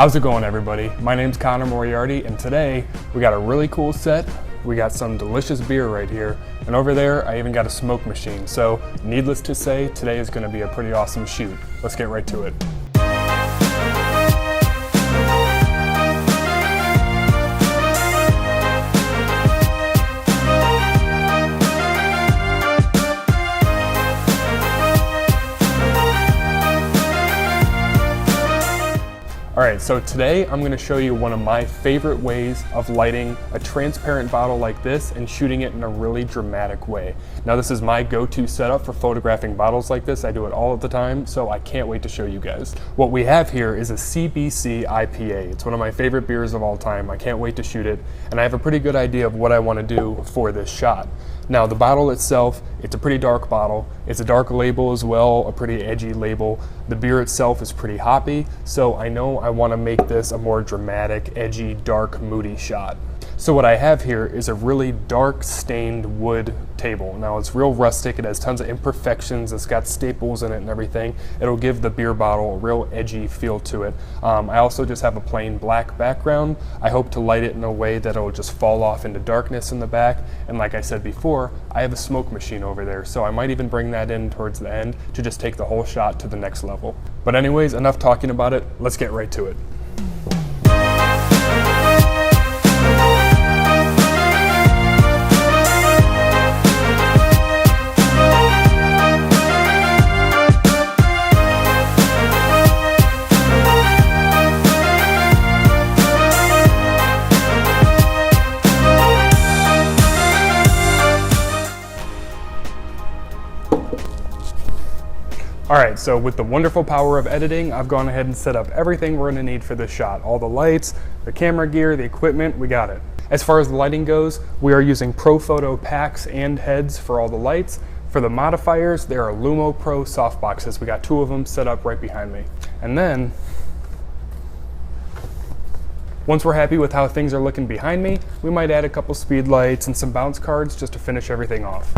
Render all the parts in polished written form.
How's it going, everybody? My name's Moriarty, and today we got a really cool set. We got some delicious beer right here, and over there I even got a smoke machine. So needless to say, today is going to be a pretty awesome shoot. Let's get right to it. Alright, so today I'm going to show you one of my favorite ways of lighting a transparent bottle like this and shooting it in a really dramatic way. Now this is my go-to setup for photographing bottles like this. I do it all of the time, so I can't wait to show you guys. What we have here is a CBC IPA. It's one of my favorite beers of all time. I can't wait to shoot it, and I have a pretty good idea of what I want to do for this shot. Now the bottle itself, it's a pretty dark bottle. It's a dark label as well, a pretty edgy label. The beer itself is pretty hoppy, so I know I want to make this a more dramatic, edgy, dark, moody shot. So what I have here is a really dark stained wood table. Now it's real rustic, it has tons of imperfections, it's got staples in it and everything. It'll give the beer bottle a real edgy feel to it. I also just have a plain black background. I hope to light it in a way that it'll just fall off into darkness in the back. And like I said before, I have a smoke machine over there, so I might even bring that in towards the end to just take the whole shot to the next level. But anyways, enough talking about it, let's get right to it. Alright, so with the wonderful power of editing, I've gone ahead and set up everything we're going to need for this shot. All the lights, the camera gear, the equipment, we got it. As far as the lighting goes, we are using ProPhoto packs and heads for all the lights. For the modifiers, there are Lumo Pro softboxes. We got 2 of them set up right behind me. And then, once we're happy with how things are looking behind me, we might add a couple speed lights and some bounce cards just to finish everything off.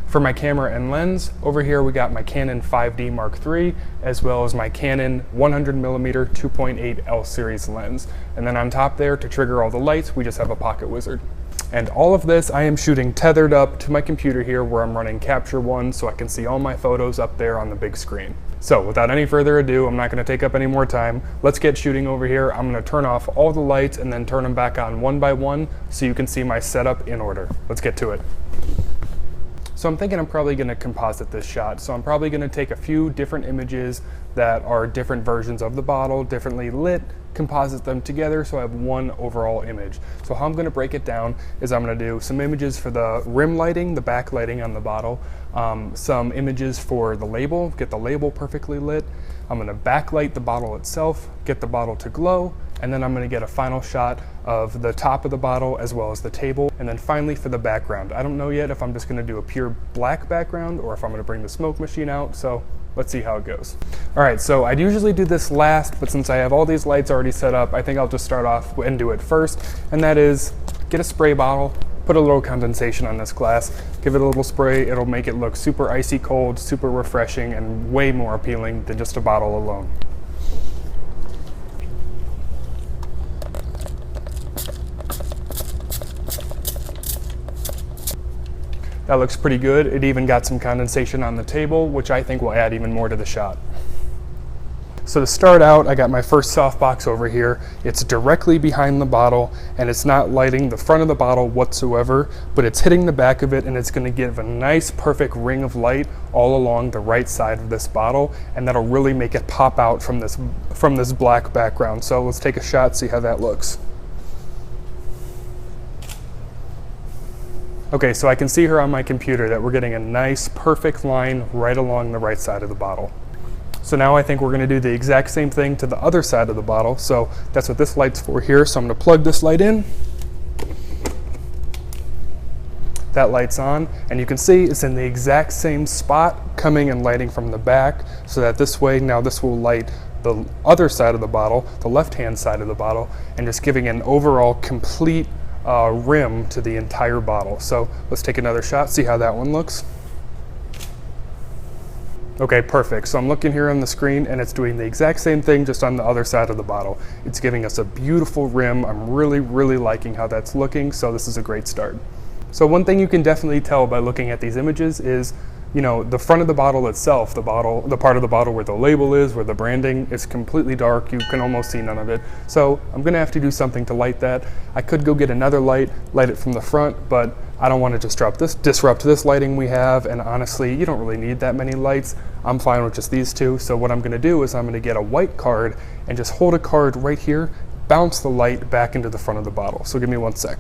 For my camera and lens, over here we got my Canon 5D Mark III, as well as my Canon 100mm 2.8 L series lens. And then on top there, to trigger all the lights, we just have a pocket wizard. And all of this I am shooting tethered up to my computer here, where I'm running Capture One so I can see all my photos up there on the big screen. So without any further ado, I'm not going to take up any more time. Let's get shooting over here. I'm going to turn off all the lights and then turn them back on one by one so you can see my setup in order. Let's get to it. So I'm thinking I'm probably going to composite this shot. So I'm probably going to take a few different images that are different versions of the bottle, differently lit, composite them together so I have one overall image. So how I'm going to break it down is I'm going to do some images for the rim lighting, the backlighting on the bottle, some images for the label, get the label perfectly lit. I'm going to backlight the bottle itself, get the bottle to glow, and then I'm going to get a final shot of the top of the bottle as well as the table. And then finally for the background. I don't know yet if I'm just going to do a pure black background or if I'm going to bring the smoke machine out, so let's see how it goes. Alright, so I'd usually do this last, but since I have all these lights already set up, I think I'll just start off and do it first, and that is get a spray bottle, put a little condensation on this glass, give it a little spray. It'll make it look super icy cold, super refreshing, and way more appealing than just a bottle alone. That looks pretty good. It even got some condensation on the table, which I think will add even more to the shot. So to start out, I got my first softbox over here. It's directly behind the bottle, and it's not lighting the front of the bottle whatsoever, but it's hitting the back of it, and it's going to give a nice, perfect ring of light all along the right side of this bottle, and that'll really make it pop out from this black background. So let's take a shot, see how that looks. Okay, so I can see here on my computer that we're getting a nice, perfect line right along the right side of the bottle. So now I think we're going to do the exact same thing to the other side of the bottle. So that's what this light's for here. So I'm going to plug this light in. That light's on, and you can see it's in the exact same spot, coming and lighting from the back, so that this way, now this will light the other side of the bottle, the left-hand side of the bottle, and just giving an overall complete rim to the entire bottle. So let's take another shot, see how that one looks. Okay, perfect. So I'm looking here on the screen and it's doing the exact same thing, just on the other side of the bottle. It's giving us a beautiful rim. I'm really liking how that's looking, so this is a great start. So one thing you can definitely tell by looking at these images is, you know, the front of the bottle itself, the part of the bottle where the label is, where the branding is completely dark. You can almost see none of it. So I'm gonna have to do something to light that. I could go get another light it from the front, but I don't want to disrupt this lighting we have, and honestly, you don't really need that many lights. I'm fine with just these two. So what I'm gonna do is I'm gonna get a white card and just hold a card right here, bounce the light back into the front of the bottle. So give me 1 sec.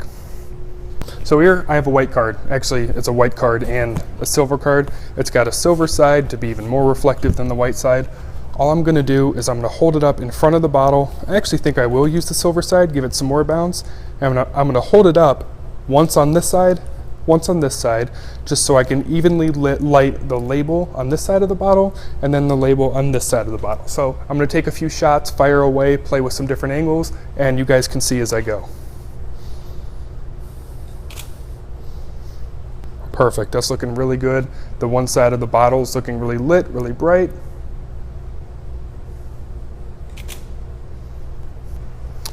So here I have a white card. Actually, it's a white card and a silver card. It's got a silver side to be even more reflective than the white side. All I'm gonna do is I'm gonna hold it up in front of the bottle. I actually think I will use the silver side, give it some more bounce. And I'm gonna hold it up once on this side, once on this side, just so I can evenly light the label on this side of the bottle and then the label on this side of the bottle. So I'm gonna take a few shots, fire away, play with some different angles, and you guys can see as I go. Perfect, that's looking really good. The one side of the bottle is looking really lit, really bright.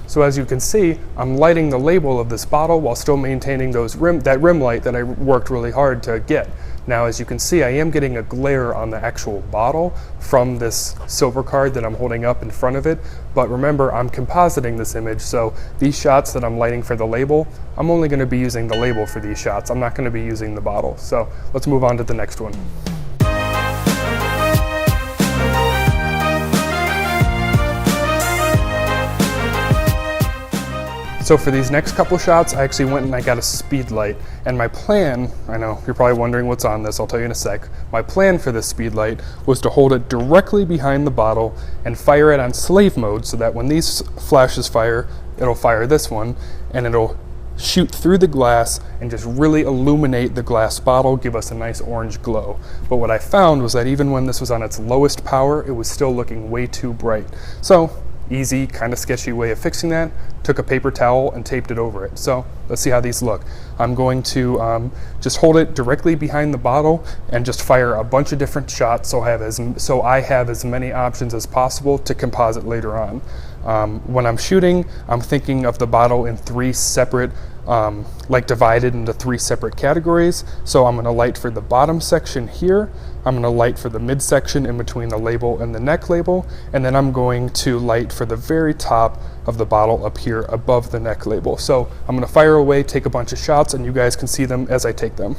So as you can see, I'm lighting the label of this bottle while still maintaining that rim light that I worked really hard to get. Now, as you can see, I am getting a glare on the actual bottle from this silver card that I'm holding up in front of it. But remember, I'm compositing this image, so these shots that I'm lighting for the label, I'm only going to be using the label for these shots. I'm not going to be using the bottle. So let's move on to the next one. So for these next couple shots, I actually went and I got a speed light. And my plan, I know you're probably wondering what's on this, I'll tell you in a sec. My plan for this speed light was to hold it directly behind the bottle and fire it on slave mode so that when these flashes fire, it'll fire this one and it'll shoot through the glass and just really illuminate the glass bottle, give us a nice orange glow. But what I found was that even when this was on its lowest power, it was still looking way too bright. So easy, kind of sketchy way of fixing that. Took a paper towel and taped it over it. So let's see how these look. I'm going to just hold it directly behind the bottle and just fire a bunch of different shots so I have as many options as possible to composite later on. When I'm shooting, I'm thinking of the bottle in three separate, divided into three separate categories. So I'm gonna light for the bottom section here, I'm gonna light for the midsection in between the label and the neck label, and then I'm going to light for the very top of the bottle up here above the neck label. So I'm gonna fire away, take a bunch of shots, and you guys can see them as I take them.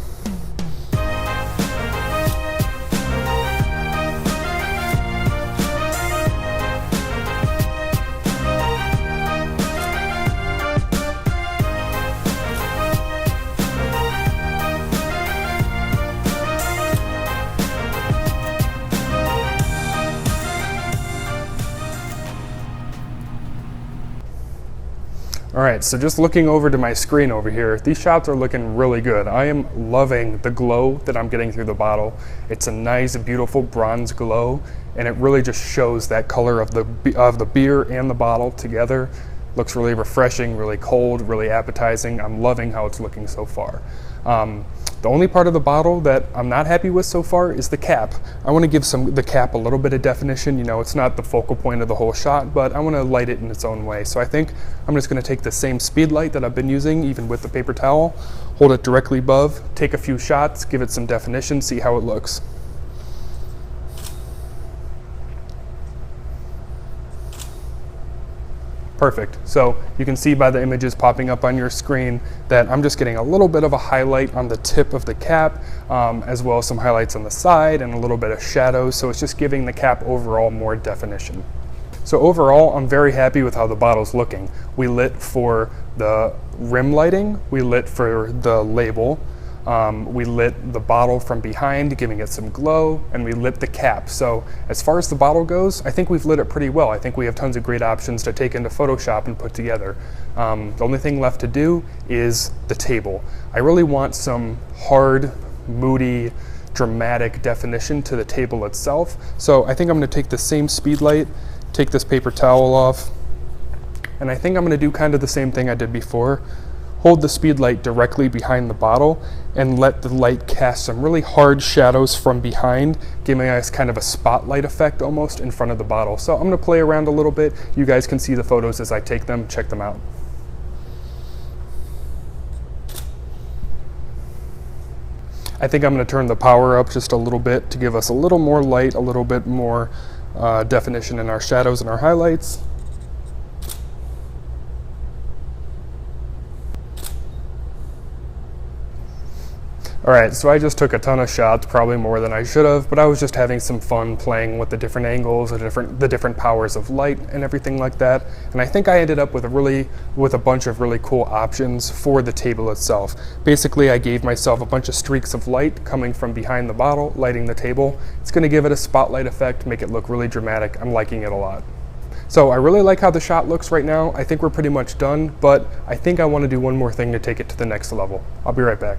All right, so just looking over to my screen over here, these shots are looking really good. I am loving the glow that I'm getting through the bottle. It's a nice, beautiful bronze glow, and it really just shows that color of the beer and the bottle together. Looks really refreshing, really cold, really appetizing. I'm loving how it's looking so far. The only part of the bottle that I'm not happy with so far is the cap. I want to give the cap a little bit of definition. You know, it's not the focal point of the whole shot, but I want to light it in its own way. So I think I'm just going to take the same speed light that I've been using, even with the paper towel, hold it directly above, take a few shots, give it some definition, see how it looks. Perfect. So you can see by the images popping up on your screen that I'm just getting a little bit of a highlight on the tip of the cap, as well as some highlights on the side and a little bit of shadow. So it's just giving the cap overall more definition. So overall, I'm very happy with how the bottle's looking. We lit for the rim lighting, we lit for the label, we lit the bottle from behind, giving it some glow, and we lit the cap. So as far as the bottle goes, I think we've lit it pretty well. I think we have tons of great options to take into Photoshop and put together. The only thing left to do is the table. I really want some hard, moody, dramatic definition to the table itself. So I think I'm gonna take the same speed light, take this paper towel off, and I think I'm gonna do kind of the same thing I did before. hold the speed light directly behind the bottle and let the light cast some really hard shadows from behind, giving us kind of a spotlight effect almost in front of the bottle. So I'm gonna play around a little bit. You guys can see the photos as I take them, check them out. I think I'm gonna turn the power up just a little bit to give us a little more light, a little bit more definition in our shadows and our highlights. Alright, so I just took a ton of shots, probably more than I should have, but I was just having some fun playing with the different angles, the different powers of light and everything like that. And I think I ended up with a bunch of really cool options for the table itself. Basically, I gave myself a bunch of streaks of light coming from behind the bottle, lighting the table. It's going to give it a spotlight effect, make it look really dramatic. I'm liking it a lot. So I really like how the shot looks right now. I think we're pretty much done, but I think I want to do one more thing to take it to the next level. I'll be right back.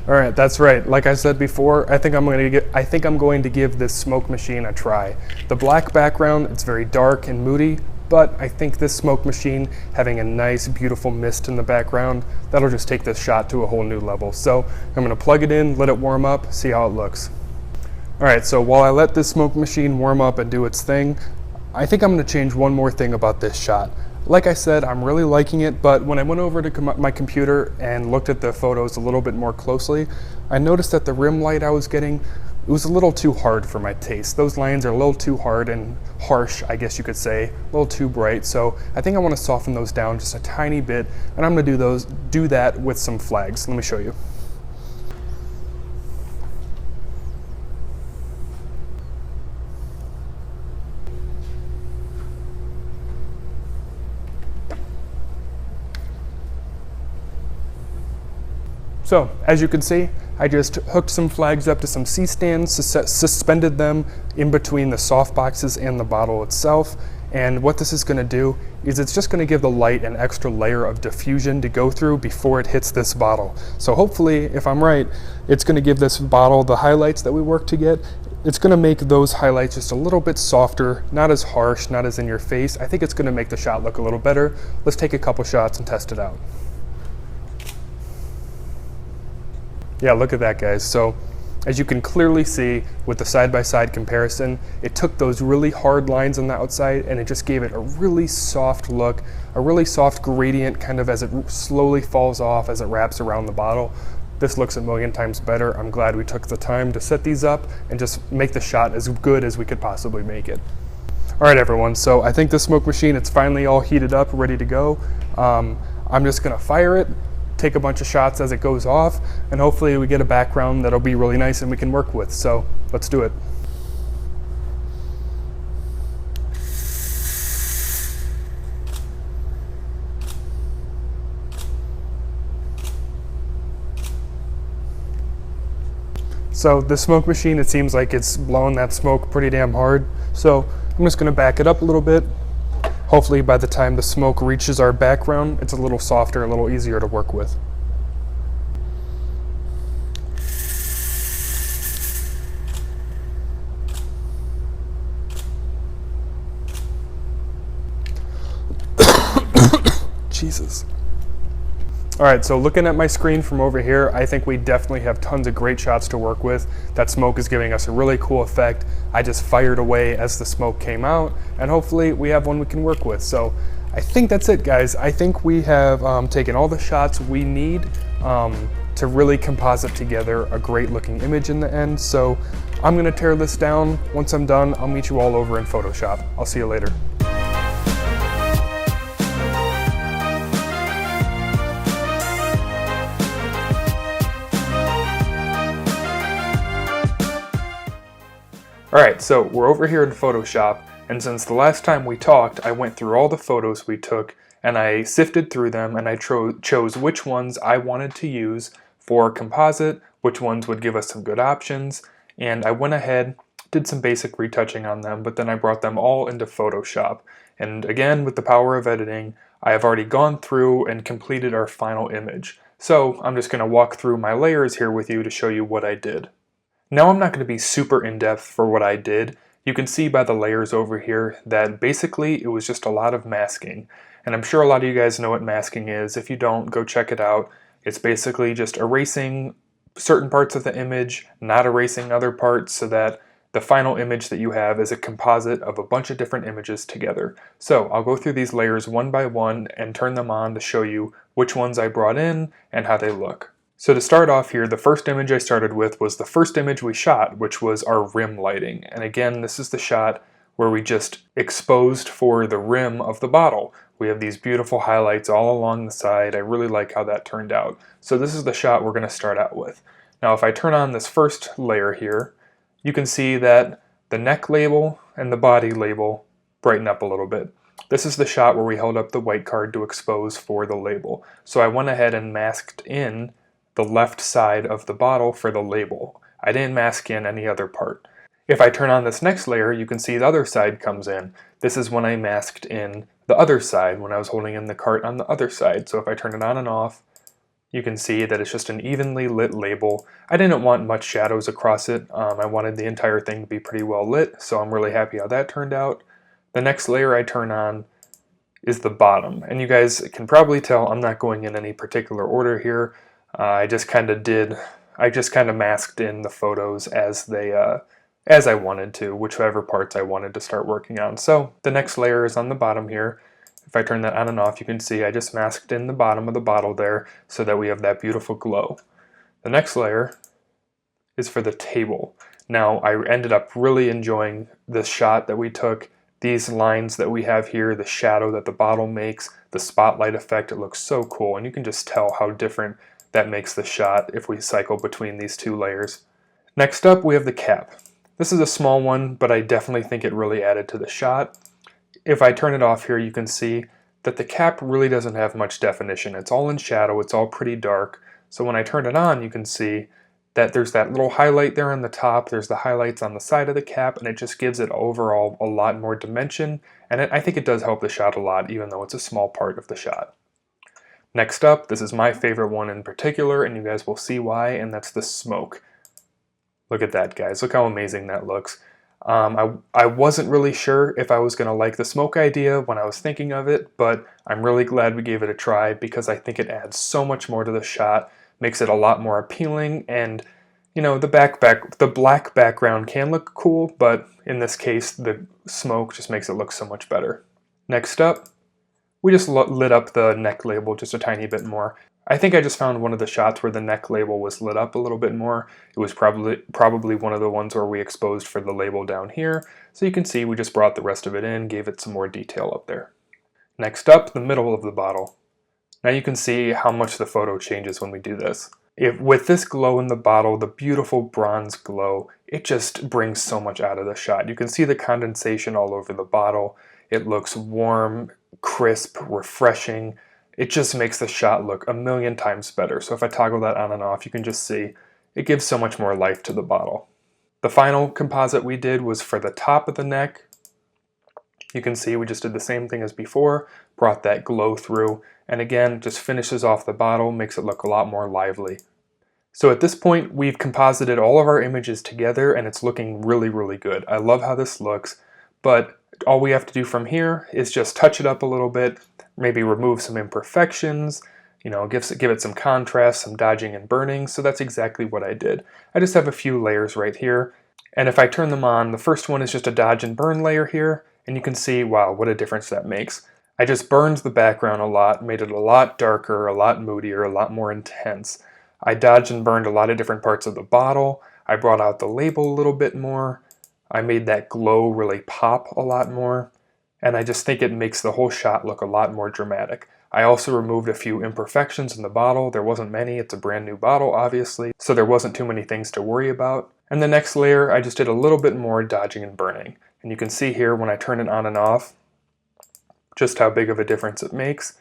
All right, that's right. Like I said before, I think I'm going to give this smoke machine a try. The black background, it's very dark and moody, but I think this smoke machine having a nice, beautiful mist in the background, that'll just take this shot to a whole new level. So I'm gonna plug it in, let it warm up, see how it looks. All right, so while I let this smoke machine warm up and do its thing, I think I'm gonna change one more thing about this shot. Like I said, I'm really liking it, but when I went over to my computer and looked at the photos a little bit more closely, I noticed that the rim light I was getting, it was a little too hard for my taste. Those lines are a little too hard and harsh, I guess you could say, a little too bright. So I think I want to soften those down just a tiny bit, and I'm gonna do that with some flags. Let me show you. So, as you can see, I just hooked some flags up to some C-stands, suspended them in between the soft boxes and the bottle itself. And what this is going to do is it's just going to give the light an extra layer of diffusion to go through before it hits this bottle. So hopefully, if I'm right, it's going to give this bottle the highlights that we worked to get. It's going to make those highlights just a little bit softer, not as harsh, not as in your face. I think it's going to make the shot look a little better. Let's take a couple shots and test it out. Yeah, look at that, guys. So as you can clearly see with the side-by-side comparison, it took those really hard lines on the outside and it just gave it a really soft look, a really soft gradient kind of as it slowly falls off as it wraps around the bottle. This looks a million times better. I'm glad we took the time to set these up and just make the shot as good as we could possibly make it. All right, everyone, so I think the smoke machine, it's finally all heated up, ready to go. I'm just gonna fire it, take a bunch of shots as it goes off, and hopefully we get a background that'll be really nice and we can work with. So let's do it. So the smoke machine, it seems like it's blowing that smoke pretty damn hard. So I'm just gonna back it up a little bit. Hopefully by the time the smoke reaches our background, it's a little softer, a little easier to work with. Jesus. All right, so looking at my screen from over here, I think we definitely have tons of great shots to work with. That smoke is giving us a really cool effect. I just fired away as the smoke came out, and hopefully we have one we can work with. So I think that's it, guys. I think we have taken all the shots we need to really composite together a great looking image in the end. So I'm gonna tear this down. Once I'm done, I'll meet you all over in Photoshop. I'll see you later. Alright, so we're over here in Photoshop, and since the last time we talked, I went through all the photos we took, and I sifted through them, and I chose which ones I wanted to use for composite, which ones would give us some good options, and I went ahead, did some basic retouching on them, but then I brought them all into Photoshop. And again, with the power of editing, I have already gone through and completed our final image. So I'm just going to walk through my layers here with you to show you what I did. Now I'm not going to be super in-depth for what I did. You can see by the layers over here that basically it was just a lot of masking. And I'm sure a lot of you guys know what masking is. If you don't, go check it out. It's basically just erasing certain parts of the image, not erasing other parts, so that the final image that you have is a composite of a bunch of different images together. So I'll go through these layers one by one and turn them on to show you which ones I brought in and how they look. So to start off here, the first image I started with was the first image we shot, which was our rim lighting. And again, this is the shot where we just exposed for the rim of the bottle. We have these beautiful highlights all along the side. I really like how that turned out. So this is the shot we're going to start out with. Now if I turn on this first layer here, you can see that the neck label and the body label brighten up a little bit. This is the shot where we held up the white card to expose for the label. So I went ahead and masked in the left side of the bottle for the label. I didn't mask in any other part. If I turn on this next layer, you can see the other side comes in. This is when I masked in the other side, when I was holding in the cart on the other side. So if I turn it on and off, you can see that it's just an evenly lit label. I didn't want much shadows across it. I wanted the entire thing to be pretty well lit, so I'm really happy how that turned out. The next layer I turn on is the bottom, and you guys can probably tell I'm not going in any particular order here. I just kind of masked in the photos as I wanted to, whichever parts I wanted to start working on. So the next layer is on the bottom here. If I turn that on and off, you can see I just masked in the bottom of the bottle there so that we have that beautiful glow. The next layer is for the table. Now I ended up really enjoying this shot that we took. These lines that we have here, the shadow that the bottle makes, the spotlight effect, it looks so cool, and you can just tell how different that makes the shot if we cycle between these two layers. Next up, we have the cap. This is a small one, but I definitely think it really added to the shot. If I turn it off here, you can see that the cap really doesn't have much definition. It's all in shadow, it's all pretty dark. So when I turn it on, you can see that there's that little highlight there on the top, there's the highlights on the side of the cap, and it just gives it overall a lot more dimension, and I think it does help the shot a lot, even though it's a small part of the shot. Next up, this is my favorite one in particular, and you guys will see why, and that's the smoke. Look at that, guys. Look how amazing that looks. I wasn't really sure if I was going to like the smoke idea when I was thinking of it, but I'm really glad we gave it a try because I think it adds so much more to the shot, makes it a lot more appealing, and you know, the black background can look cool, but in this case, the smoke just makes it look so much better. Next up, we just lit up the neck label just a tiny bit more. I think I just found one of the shots where the neck label was lit up a little bit more. It was probably one of the ones where we exposed for the label down here. So you can see we just brought the rest of it in, gave it some more detail up there. Next up, the middle of the bottle. Now you can see how much the photo changes when we do this. With this glow in the bottle, the beautiful bronze glow, it just brings so much out of the shot. You can see the condensation all over the bottle. It looks warm, crisp, refreshing. It just makes the shot look a million times better. So if I toggle that on and off, you can just see it gives so much more life to the bottle. The final composite we did was for the top of the neck. You can see we just did the same thing as before, brought that glow through, and again, just finishes off the bottle, makes it look a lot more lively. So at this point, we've composited all of our images together and it's looking really, really good. I love how this looks, but all we have to do from here is just touch it up a little bit, maybe remove some imperfections, you know, give it some contrast, some dodging and burning. So that's exactly what I did. I just have a few layers right here. And if I turn them on, the first one is just a dodge and burn layer here. And you can see, wow, what a difference that makes. I just burned the background a lot, made it a lot darker, a lot moodier, a lot more intense. I dodged and burned a lot of different parts of the bottle. I brought out the label a little bit more. I made that glow really pop a lot more. And I just think it makes the whole shot look a lot more dramatic. I also removed a few imperfections in the bottle. There wasn't many, it's a brand new bottle obviously, so there wasn't too many things to worry about. And the next layer, I just did a little bit more dodging and burning. And you can see here when I turn it on and off, just how big of a difference it makes.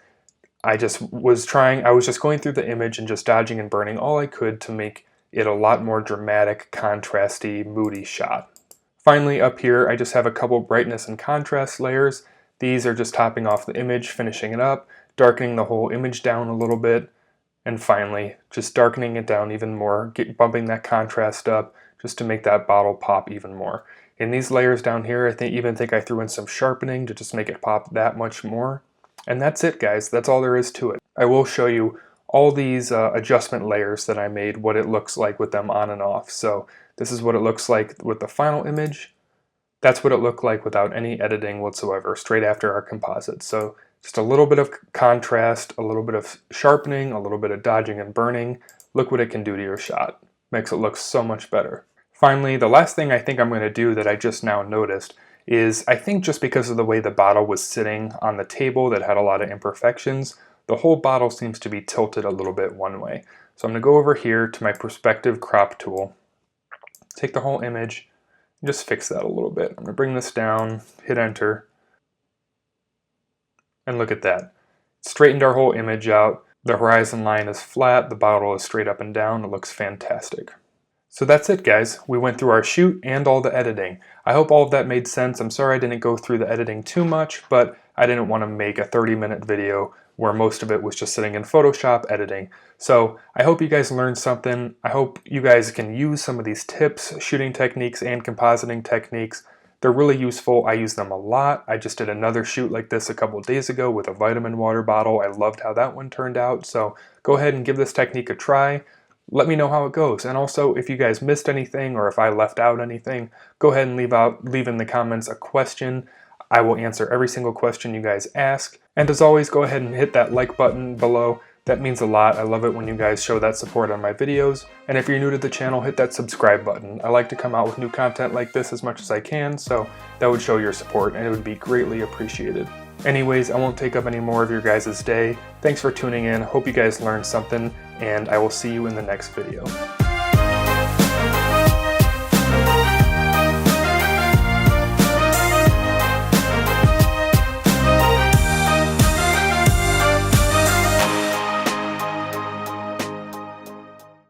I was just going through the image and just dodging and burning all I could to make it a lot more dramatic, contrasty, moody shot. Finally, up here, I just have a couple brightness and contrast layers. These are just topping off the image, finishing it up, darkening the whole image down a little bit, and finally, just darkening it down even more, bumping that contrast up, just to make that bottle pop even more. In these layers down here, I even think I threw in some sharpening to just make it pop that much more. And that's it, guys. That's all there is to it. I will show you all these adjustment layers that I made, what it looks like with them on and off. So this is what it looks like with the final image. That's what it looked like without any editing whatsoever, straight after our composite. So just a little bit of contrast, a little bit of sharpening, a little bit of dodging and burning. Look what it can do to your shot. Makes it look so much better. Finally, the last thing I think I'm going to do that I just now noticed is I think just because of the way the bottle was sitting on the table that had a lot of imperfections, the whole bottle seems to be tilted a little bit one way. So I'm going to go over here to my perspective crop tool, take the whole image, and just fix that a little bit. I'm going to bring this down, hit enter, and look at that. Straightened our whole image out. The horizon line is flat, the bottle is straight up and down. It looks fantastic. So that's it, guys. We went through our shoot and all the editing. I hope all of that made sense. I'm sorry I didn't go through the editing too much, but I didn't want to make a 30-minute video where most of it was just sitting in Photoshop editing. So I hope you guys learned something. I hope you guys can use some of these tips, shooting techniques and compositing techniques. They're really useful. I use them a lot. I just did another shoot like this a couple days ago with a vitamin water bottle. I loved how that one turned out. So go ahead and give this technique a try. Let me know how it goes. And also, if you guys missed anything or if I left out anything, go ahead and leave in the comments a question. I will answer every single question you guys ask. And as always, go ahead and hit that like button below. That means a lot. I love it when you guys show that support on my videos. And if you're new to the channel, hit that subscribe button. I like to come out with new content like this as much as I can, so that would show your support and it would be greatly appreciated. Anyways, I won't take up any more of your guys' day. Thanks for tuning in. Hope you guys learned something, and I will see you in the next video.